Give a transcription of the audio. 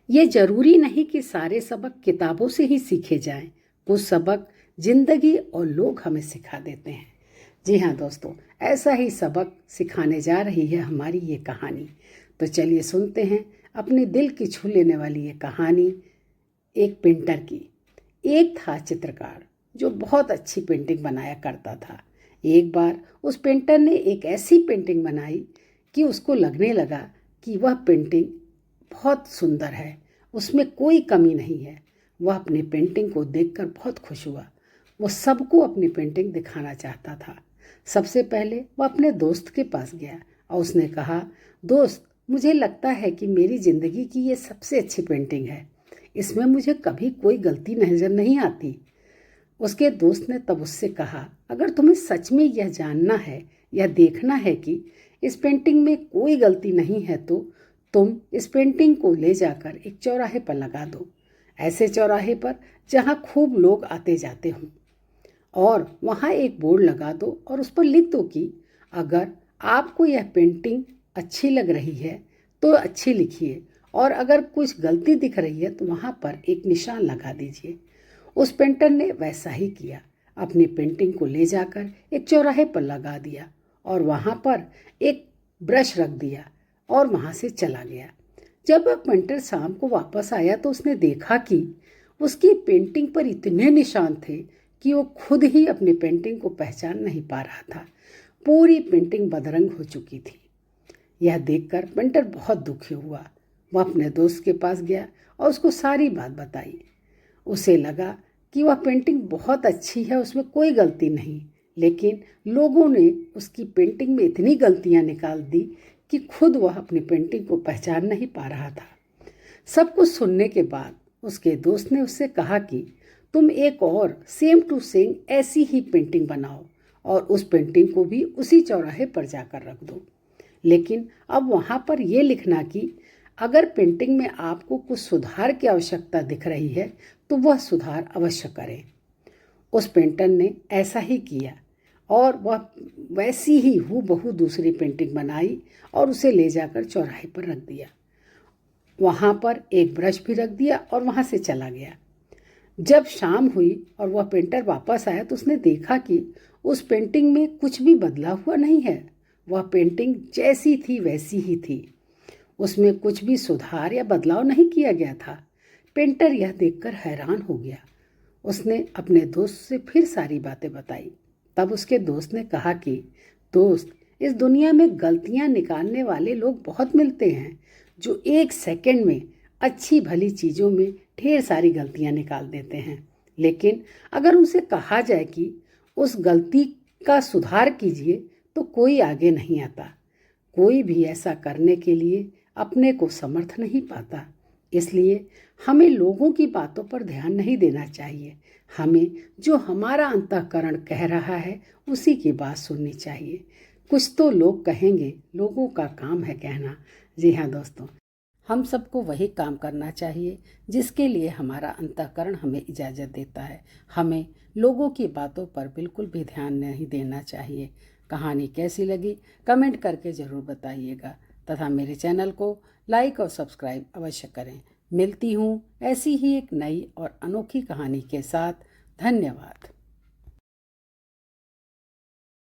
ये जरूरी नहीं कि सारे सबक किताबों से ही सीखे जाएं। कुछ सबक जिंदगी और लोग हमें सिखा देते हैं। जी हाँ दोस्तों, ऐसा ही सबक सिखाने जा रही है हमारी ये कहानी। तो चलिए सुनते हैं अपने दिल की छू लेने वाली ये कहानी एक पेंटर की। एक था चित्रकार जो बहुत अच्छी पेंटिंग बनाया करता था। एक बार उस पेंटर ने एक ऐसी पेंटिंग बनाई कि उसको लगने लगा कि वह पेंटिंग बहुत सुंदर है, उसमें कोई कमी नहीं है। वह अपनी पेंटिंग को देखकर बहुत खुश हुआ। वो सबको अपनी पेंटिंग दिखाना चाहता था। सबसे पहले वह अपने दोस्त के पास गया और उसने कहा, दोस्त, मुझे लगता है कि मेरी ज़िंदगी की ये सबसे अच्छी पेंटिंग है। इसमें मुझे कभी कोई गलती नजर नहीं आती। उसके दोस्त ने तब उससे कहा, अगर तुम्हें सच में यह जानना है, यह देखना है कि इस पेंटिंग में कोई गलती नहीं है, तो तुम इस पेंटिंग को ले जाकर एक चौराहे पर लगा दो, ऐसे चौराहे पर जहाँ खूब लोग आते जाते हों, और वहाँ एक बोर्ड लगा दो और उस पर लिख दो कि अगर आपको यह पेंटिंग अच्छी लग रही है तो अच्छी लिखिए, और अगर कुछ गलती दिख रही है तो वहाँ पर एक निशान लगा दीजिए। उस पेंटर ने वैसा ही किया। अपनी पेंटिंग को ले जाकर एक चौराहे पर लगा दिया और वहाँ पर एक ब्रश रख दिया और वहाँ से चला गया। जब वह पेंटर शाम को वापस आया तो उसने देखा कि उसकी पेंटिंग पर इतने निशान थे कि वो खुद ही अपनी पेंटिंग को पहचान नहीं पा रहा था। पूरी पेंटिंग बदरंग हो चुकी थी। यह देखकर पेंटर बहुत दुखी हुआ। वह अपने दोस्त के पास गया और उसको सारी बात बताई। उसे लगा कि वह पेंटिंग बहुत अच्छी है, उसमें कोई गलती नहीं, लेकिन लोगों ने उसकी पेंटिंग में इतनी गलतियां निकाल दी कि खुद वह अपनी पेंटिंग को पहचान नहीं पा रहा था। सब कुछ सुनने के बाद उसके दोस्त ने उससे कहा कि तुम एक और सेम टू सेम ऐसी ही पेंटिंग बनाओ और उस पेंटिंग को भी उसी चौराहे पर जाकर रख दो, लेकिन अब वहाँ पर यह लिखना कि अगर पेंटिंग में आपको कुछ सुधार की आवश्यकता दिख रही है तो वह सुधार अवश्य करें। उस पेंटर ने ऐसा ही किया और वह वैसी ही हूबहू दूसरी पेंटिंग बनाई और उसे ले जाकर चौराहे पर रख दिया। वहाँ पर एक ब्रश भी रख दिया और वहाँ से चला गया। जब शाम हुई और वह पेंटर वापस आया तो उसने देखा कि उस पेंटिंग में कुछ भी बदला हुआ नहीं है। वह पेंटिंग जैसी थी वैसी ही थी, उसमें कुछ भी सुधार या बदलाव नहीं किया गया था। पेंटर यह देखकर हैरान हो गया। उसने अपने दोस्त से फिर सारी बातें बताई। तब उसके दोस्त ने कहा कि दोस्त, इस दुनिया में गलतियां निकालने वाले लोग बहुत मिलते हैं जो एक सेकंड में अच्छी भली चीज़ों में ढेर सारी गलतियां निकाल देते हैं, लेकिन अगर उनसे कहा जाए कि उस गलती का सुधार कीजिए तो कोई आगे नहीं आता। कोई भी ऐसा करने के लिए अपने को समर्थ नहीं पाता। इसलिए हमें लोगों की बातों पर ध्यान नहीं देना चाहिए। हमें जो हमारा अंतःकरण कह रहा है उसी की बात सुननी चाहिए। कुछ तो लोग कहेंगे, लोगों का काम है कहना। जी हाँ दोस्तों, हम सबको वही काम करना चाहिए जिसके लिए हमारा अंतःकरण हमें इजाज़त देता है। हमें लोगों की बातों पर बिल्कुल भी ध्यान नहीं देना चाहिए। कहानी कैसी लगी कमेंट करके ज़रूर बताइएगा तथा मेरे चैनल को लाइक और सब्सक्राइब अवश्य करें। मिलती हूँ ऐसी ही एक नई और अनोखी कहानी के साथ। धन्यवाद।